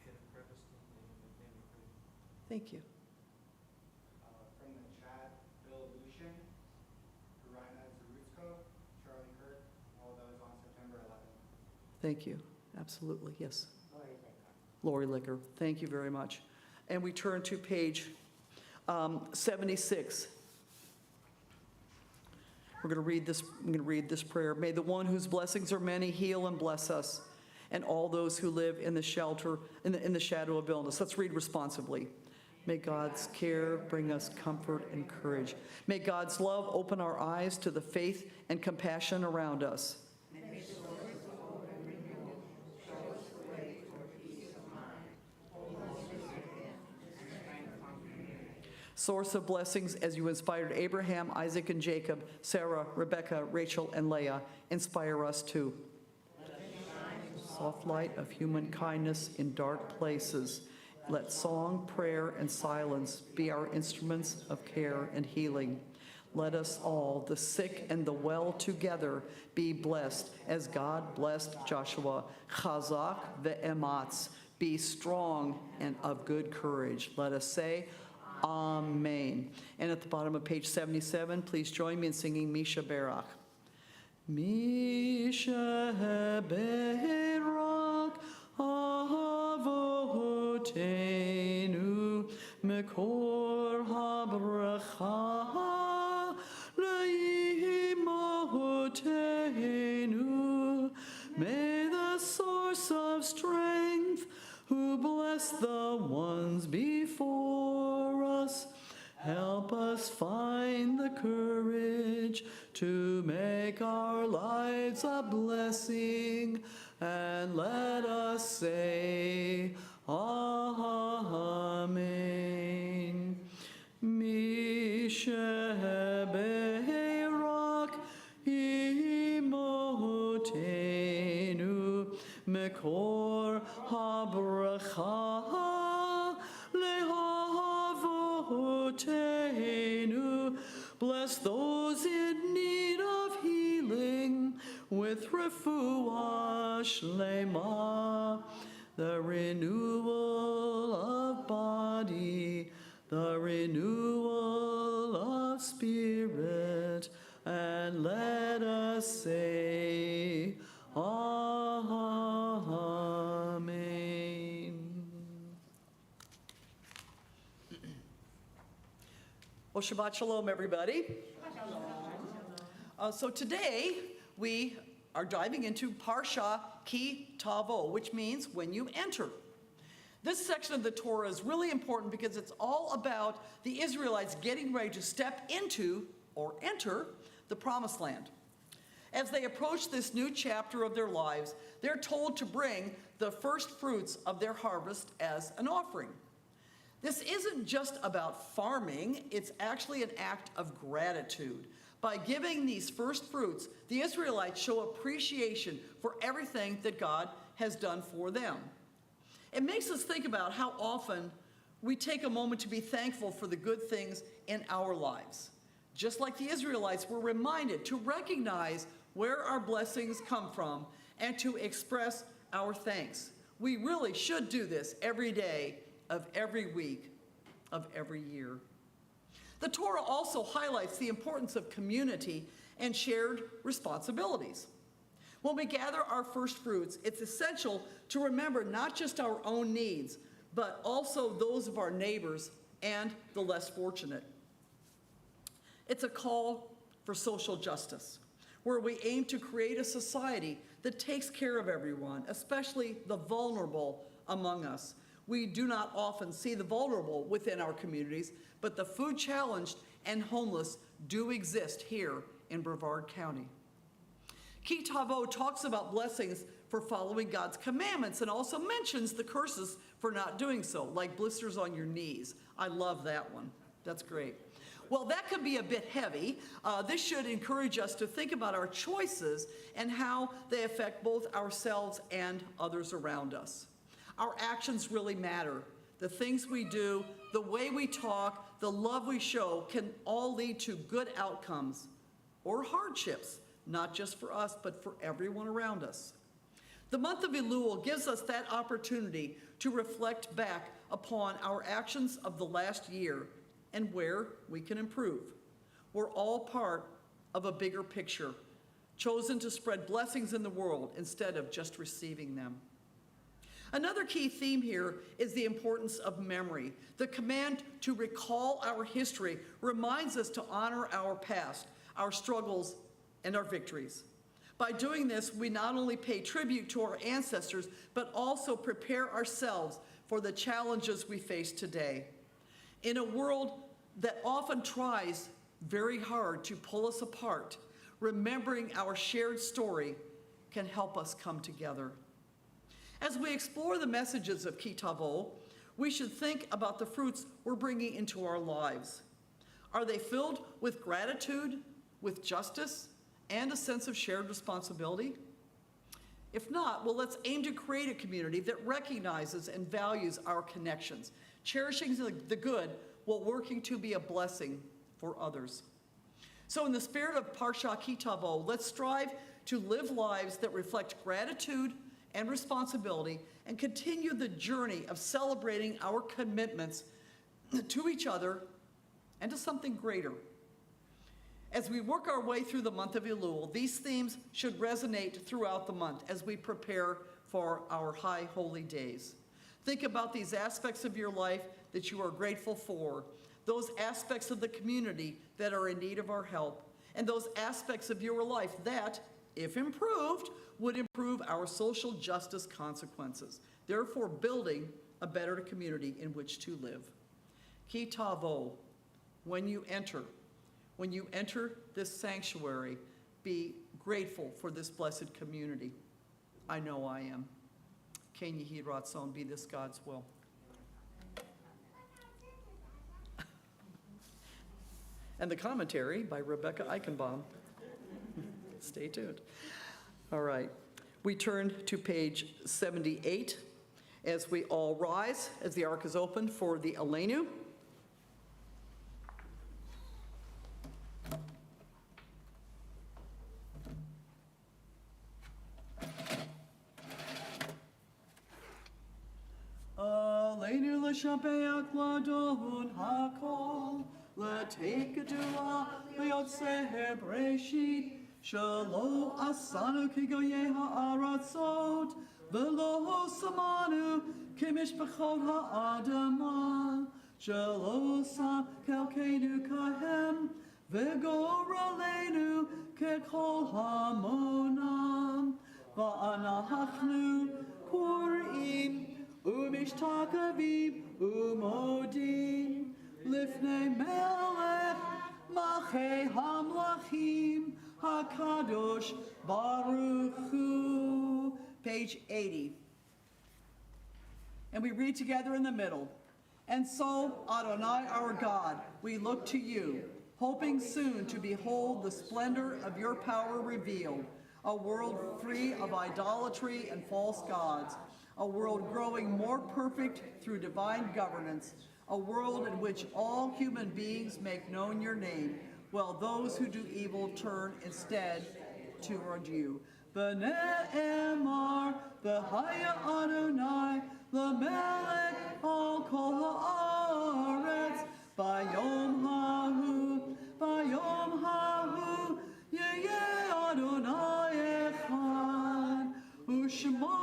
Kenneth Creviston and Nathaniel Craig. Thank you. From the chat, Bill Lucian, Karina Zarutsko, Charlie Kirk, all those on September 11th. Thank you. Absolutely. Yes. Lori Licker. Thank you very much. And we turn to page 76. We're going to read this. I'm going to read this prayer. May the one whose blessings are many heal and bless us, and all those who live in the shelter in the shadow of illness. Let's read responsibly. May God's care bring us comfort and courage. May God's love open our eyes to the faith and compassion around us. Source of blessings as you inspired Abraham, Isaac, and Jacob, Sarah, Rebecca, Rachel, and Leah, inspire us too. Soft light of human kindness in dark places. Let song, prayer, and silence be our instruments of care and healing. Let us all, the sick and the well together, be blessed as God blessed Joshua. Chazak ve'ematz, be strong and of good courage. Let us say, Amen. And at the bottom of page 77, please join me in singing Misha Berach. Misha Berach Avotenu Mekor HaBracha Leimotenu. May the source of strength who bless the ones before us help us find the courage to make our lives a blessing, and let us say, Amen. Misha Berach Imotenu Mekor HaBracha Lehavotenu. Bless those in need of healing with refuah shlema, the renewal of body, the renewal of spirit, and let us say, Amen. Well, Shabbat Shalom, everybody. So today we are diving into Parsha Ki Tavo, which means when you enter. This section of the Torah is really important because it's all about the Israelites getting ready to step into or enter the Promised Land. As they approach this new chapter of their lives, they're told to bring the first fruits of their harvest as an offering. This isn't just about farming, it's actually an act of gratitude. By giving these first fruits, the Israelites show appreciation for everything that God has done for them. It makes us think about how often we take a moment to be thankful for the good things in our lives. Just like the Israelites, we're reminded to recognize where our blessings come from and to express our thanks. We really should do this every day of every week of every year. The Torah also highlights the importance of community and shared responsibilities. When we gather our first fruits, it's essential to remember not just our own needs, but also those of our neighbors and the less fortunate. It's a call for social justice, where we aim to create a society that takes care of everyone, especially the vulnerable among us. We do not often see the vulnerable within our communities, but the food challenged and homeless do exist here in Brevard County. Ki Tavo talks about blessings for following God's commandments and also mentions the curses for not doing so, like blisters on your knees. I love that one. That's great. Well, that could be a bit heavy. This should encourage us to think about our choices and how they affect both ourselves and others around us. Our actions really matter. The things we do, the way we talk, the love we show can all lead to good outcomes or hardships, not just for us, but for everyone around us. The month of Elul gives us that opportunity to reflect back upon our actions of the last year and where we can improve. We're all part of a bigger picture, chosen to spread blessings in the world instead of just receiving them. Another key theme here is the importance of memory. The command to recall our history reminds us to honor our past, our struggles, and our victories. By doing this, we not only pay tribute to our ancestors, but also prepare ourselves for the challenges we face today. In a world that often tries very hard to pull us apart, remembering our shared story can help us come together. As we explore the messages of Ki Tavo, we should think about the fruits we're bringing into our lives. Are they filled with gratitude, with justice, and a sense of shared responsibility? If not, well, let's aim to create a community that recognizes and values our connections, cherishing the good while working to be a blessing for others. So in the spirit of Parsha Ki Tavo, let's strive to live lives that reflect gratitude and responsibility and continue the journey of celebrating our commitments to each other and to something greater. As we work our way through the month of Elul, these themes should resonate throughout the month as we prepare for our high holy days. Think about these aspects of your life that you are grateful for, those aspects of the community that are in need of our help, and those aspects of your life that, if improved, would improve our social justice consequences, therefore building a better community in which to live. Ki Tavo, when you enter this sanctuary, be grateful for this blessed community. I know I am. Ken Yehi Ratzon, be this God's will. And the commentary by Rebecca Eichenbaum. Stay tuned. All right. We turn to page 78 as we all rise, as the ark is opened for the Aleinu. Aleinu l'shabeach l'adon hakol, l'tekadua l'yotzeh breshit, shelo asanu kigoye ha'aratzot, v'lo samanu kimishpachot ha'adama, shelo sa kelkenu kahem, v'goraleinu kekol hamona. ואנחנו קוראים ומשתחווים ומודים לפני מלך מלכי המלכים הקדוש ברוך הוא. Page 80. And we read together in the middle. And so, Adonai our God, we look to you, hoping soon to behold the splendor of your power revealed, a world free of idolatry and false gods, a world growing more perfect through divine governance, a world in which all human beings make known your name, while those who do evil turn instead toward you. V'ne'emar v'haya Adonai l'melech al kol ha'aretz bayom hahu yeh Adonai echad u'shemo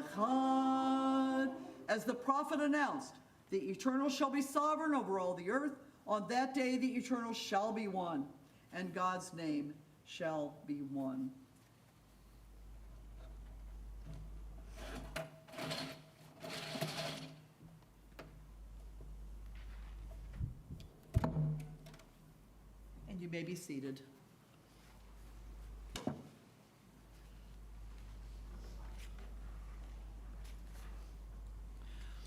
echad. As the prophet announced, the Eternal shall be sovereign over all the earth. On that day the Eternal shall be one, and God's name shall be one. And you may be seated.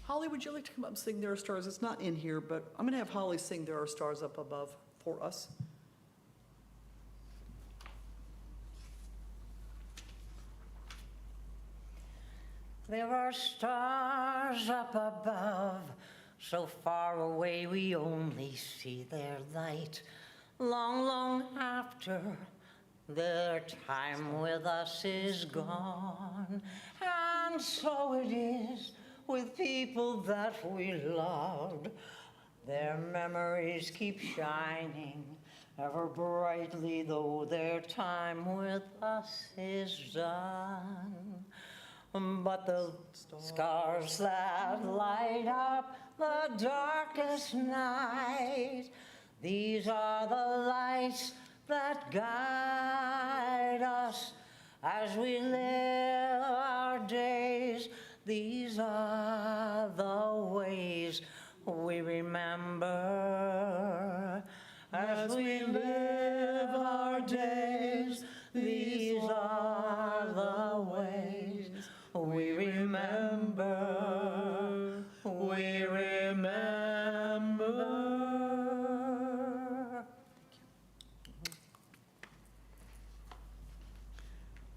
Holly, would you like to come up and sing There Are Stars? It's not in here, but I'm going to have Holly sing There Are Stars up above for us. There are stars up above, so far away we only see their light. Long, long after their time with us is gone. And so it is with people that we loved. Their memories keep shining ever brightly, though their time with us is done. But the stars that light up the darkest night, these are the lights that guide us as we live our days. These are the ways we remember as we live our days. These are the ways we remember. We remember.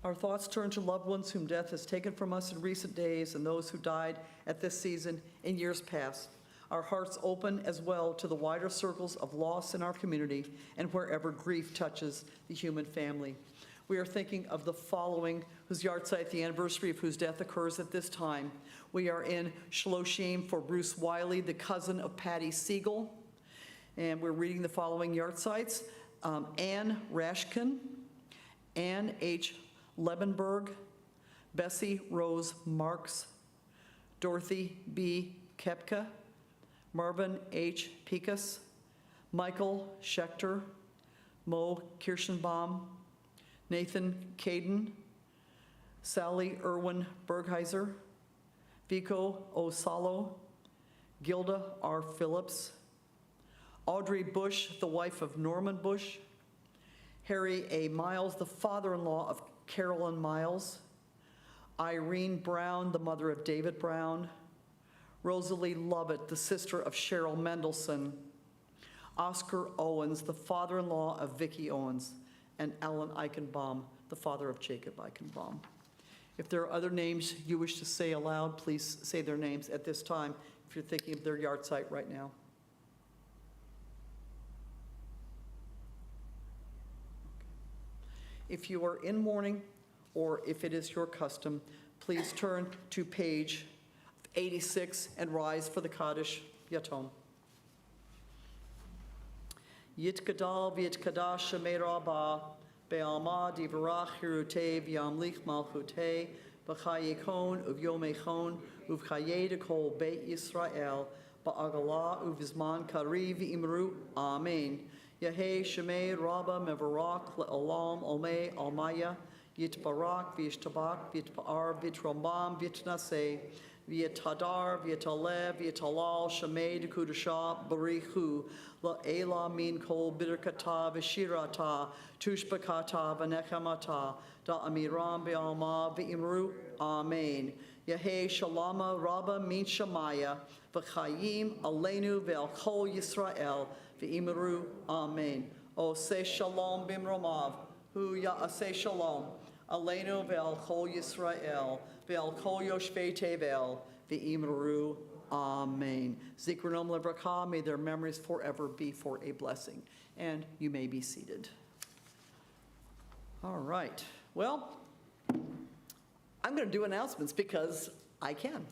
Our thoughts turn to loved ones whom death has taken from us in recent days and those who died at this season in years past. Our hearts open as well to the wider circles of loss in our community and wherever grief touches the human family. We are thinking of the following, whose yahrzeit, the anniversary of whose death occurs at this time. We are in Shloshim for Bruce Wiley, the cousin of Patty Siegel. And we're reading the following yahrzeits. Anne Rashkin, Anne H. Lebenberg, Bessie Rose Marks, Dorothy B. Kepka, Marvin H. Pikas, Michael Schechter, Mo Kirschenbaum, Nathan Caden, Sally Irwin Bergheiser, Vico O. Salo, Gilda R. Phillips, Audrey Bush, the wife of Norman Bush, Harry A. Miles, the father-in-law of Carolyn Miles, Irene Brown, the mother of David Brown, Rosalie Lovett, the sister of Cheryl Mendelson, Oscar Owens, the father-in-law of Vicki Owens, and Alan Eichenbaum, the father of Jacob Eichenbaum. If there are other names you wish to say aloud, please say their names at this time if you're thinking of their yahrzeit right now. If you are in mourning, or if it is your custom, please turn to page 86 and rise for the Kaddish Yatom. Yitgadal v'yitkadash Shemei Rabbah, be'alma divarach hirutei v'yamlich malchutei, v'chayekon uv'yomechon uv'chayei dekol beit Yisrael, ba'agala uvizman kari v'imru. Amen. Yahei Shemei Rabba Mevarak Le'olam Omei Almaya Yitbarak V'yishtabak V'yitpa'ar V'yitrambam V'yitnaseh V'yitadar V'yitaleh V'yitalal Shemei Dekudasha Barichu La'ela Min Kol Bidrakata V'shirata Tushbakata V'nechamata Da'amiram Be'alma V'imru. Amen. Yahei Shalama Rabba Min Shamaya V'chayim Aleinu Ve'al Kol Yisrael V'imru. Amen. O say shalom bimromav. Hu ya'aseh shalom. Aleinu ve'al kol Yisrael. Ve'al kol yoshvei tevel. V'imru. Amen. Zikronom lebracha. May their memories forever be for a blessing. And you may be seated. All right. Well, I'm going to do announcements because I can.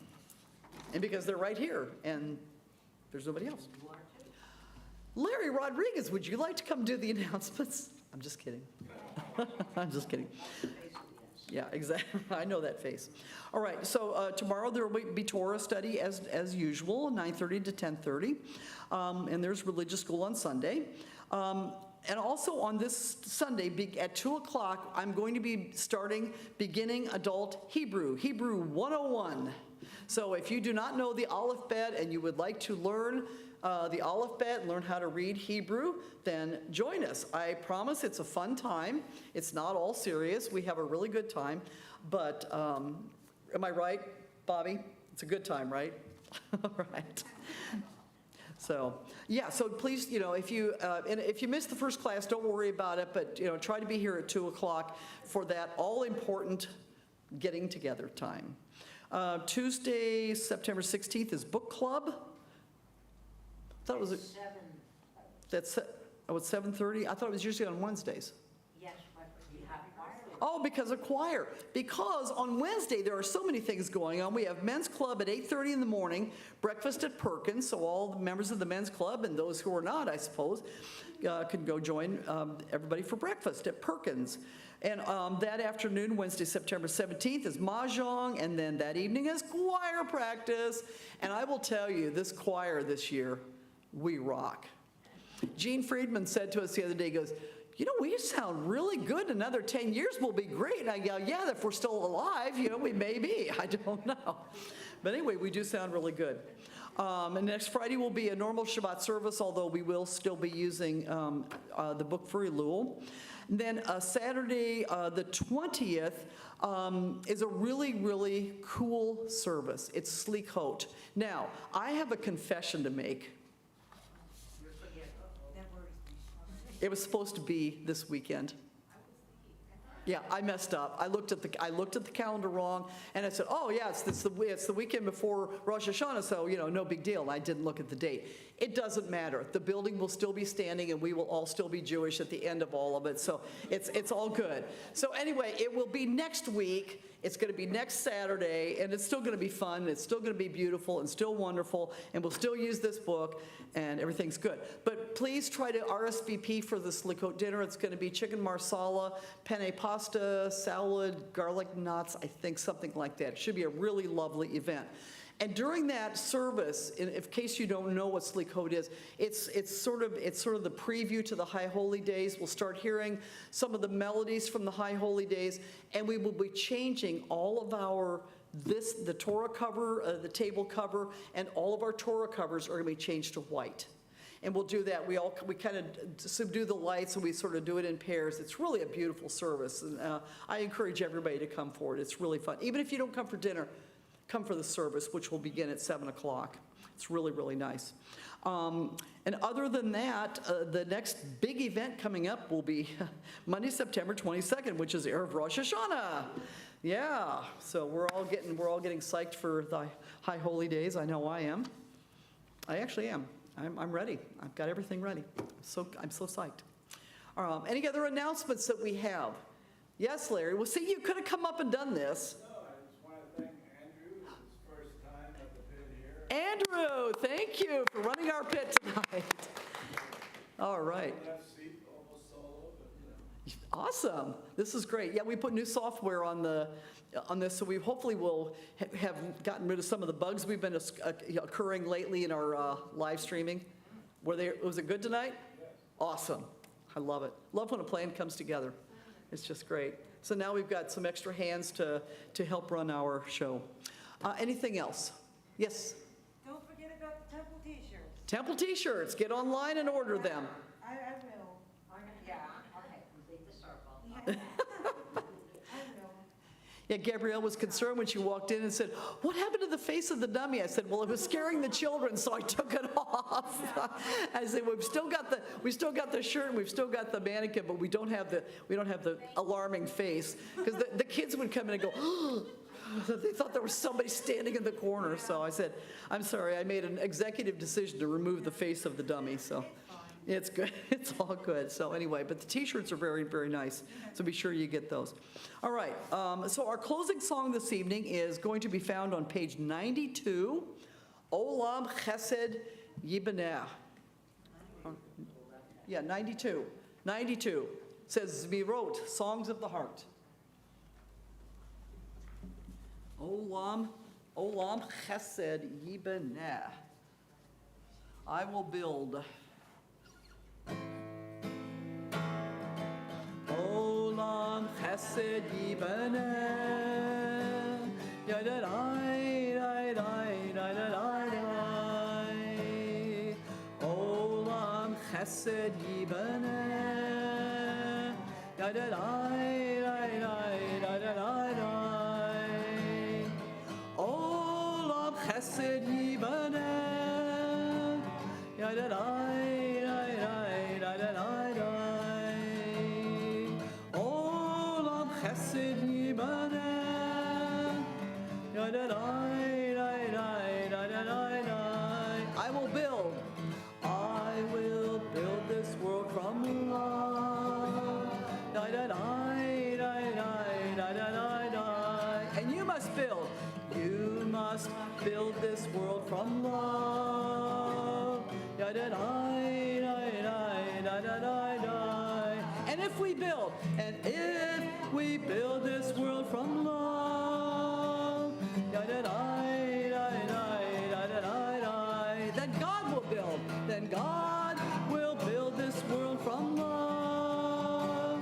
And because they're right here. And there's nobody else. Larry Rodriguez, would you like to come do the announcements? I'm just kidding. I'm just kidding. Yeah, exactly. I know that face. All right, so tomorrow there will be Torah study as usual, 9:30 to 10:30. And there's religious school on Sunday. And also on this Sunday at 2 o'clock, I'm going to be starting beginning adult Hebrew 101. So if you do not know the Aleph Bet and you would like to learn the Aleph Bet, learn how to read Hebrew, then join us. I promise it's a fun time. It's not all serious. We have a really good time. But am I right, Bobby? It's a good time, right? All right. So, yeah, so please, if you missed the first class, don't worry about it, but, try to be here at 2 o'clock for that all-important getting together time. Tuesday, September 16th is book club. I thought it was it's 7:30. I thought it was usually on Wednesdays. Yes, but you have choir. Oh, because of choir. Because on Wednesday, there are so many things going on. We have men's club at 8:30 in the morning, breakfast at Perkins, so all the members of the men's club and those who are not, I suppose, can go join everybody for breakfast at Perkins. And that afternoon, Wednesday, September 17th, is Mahjong, and then that evening is choir practice. And I will tell you, this choir this year, we rock. Gene Friedman said to us the other day, he goes, we sound really good. Another 10 years will be great. And I go, yeah, if we're still alive, we may be. I don't know. But anyway, we do sound really good. And next Friday will be a normal Shabbat service, although we will still be using the book for Elul. And then Saturday, the 20th, is a really, really cool service. It's Slichot. Now, I have a confession to make. That worries me. It was supposed to be this weekend. Yeah, I messed up. I looked at the calendar wrong, and I said, "Oh yeah, it's the weekend before Rosh Hashanah, so no big deal." And I didn't look at the date. It doesn't matter. The building will still be standing, and we will all still be Jewish at the end of all of it. So it's all good. So anyway, it will be next week. It's going to be next Saturday, and it's still going to be fun. It's still going to be beautiful and still wonderful, and we'll still use this book, and everything's good. But please try to RSVP for the Slichot dinner. It's going to be chicken marsala, penne pasta, salad, garlic knots, I think something like that. It should be a really lovely event. And during that service, in case you don't know what Slichot is, it's sort of the preview to the High Holy Days. We'll start hearing some of the melodies from the High Holy Days, and we will be changing all of the Torah cover, the table cover, and all of our Torah covers are going to be changed to white. And we'll do that. We kind of subdue the lights, and we sort of do it in pairs. It's really a beautiful service, and I encourage everybody to come forward. It's really fun. Even if you don't come for dinner, come for the service, which will begin at 7 o'clock. It's really, really nice. And other than that, the next big event coming up will be Monday, September 22nd, which is Erev Rosh Hashanah. Yeah, so we're all getting psyched for the High Holy Days. I know I am. I actually am. I'm ready. I've got everything ready. I'm so psyched. Any other announcements that we have? Yes, Larry. Well, see, you could have come up and done this. Andrew, thank you for running our pit tonight. All right. Awesome. This is great. Yeah, we put new software on this, so we hopefully will have gotten rid of some of the bugs we've been occurring lately in our live streaming. Was it good tonight? Awesome. I love it. Love when a plan comes together. It's just great. So now we've got some extra hands to help run our show. Anything else? Yes? Don't forget about the temple t-shirts. Temple t-shirts. Get online and order them. I will. Yeah, okay, complete the circle. I will. Yeah, Gabrielle was concerned when she walked in and said, "What happened to the face of the dummy?" I said, "Well, it was scaring the children, so I took it off." I said, "We've still got the shirt, and we've still got the mannequin, but we don't have the alarming face," because the kids would come in and go, "Oh." They thought there was somebody standing in the corner, so I said, "I'm sorry, I made an executive decision to remove the face of the dummy." So. It's good. It's all good. So anyway, but the t-shirts are very, very nice. So be sure you get those. All right. So our closing song this evening is going to be found on page 92, Olam Chesed Yibaneh. Yeah, 92. 92 says Zmirot, Songs of the Heart. Olam Chesed Yibaneh. I will build. Olam Chesed Yibaneh, Yadadai, Yadadai, Yadadai. Olam Chesed Yibaneh, Yadadai, Yadadai, Yadadai. Olam Chesed Yibaneh, Yadadai. I will build this world from love. And you must build this world from love. And if we build this world from love, then God will build. Then God will build this world from love.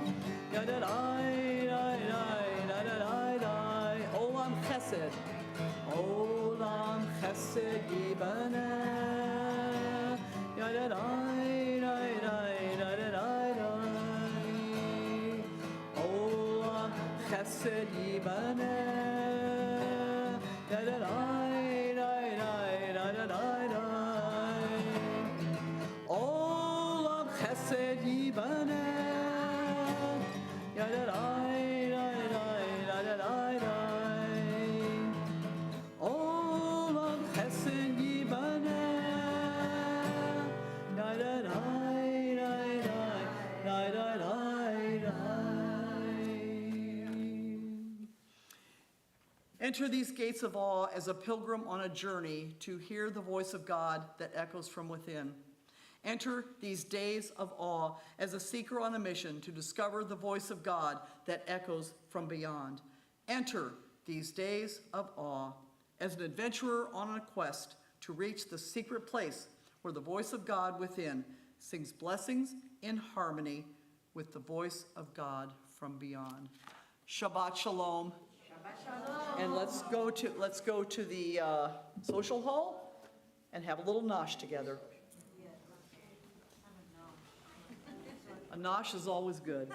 Olam Chesed. Olam Chesed Yibaneh. Olam Chesed Yibaneh. Olam Chesed Yibaneh. Olam Chesed Yibaneh. Enter these gates of awe as a pilgrim on a journey to hear the voice of God that echoes from within. Enter these days of awe as a seeker on a mission to discover the voice of God that echoes from beyond. Enter these days of awe as an adventurer on a quest to reach the secret place where the voice of God within sings blessings in harmony with the voice of God from beyond. Shabbat shalom. And let's go to the social hall and have a little nosh together. A nosh is always good.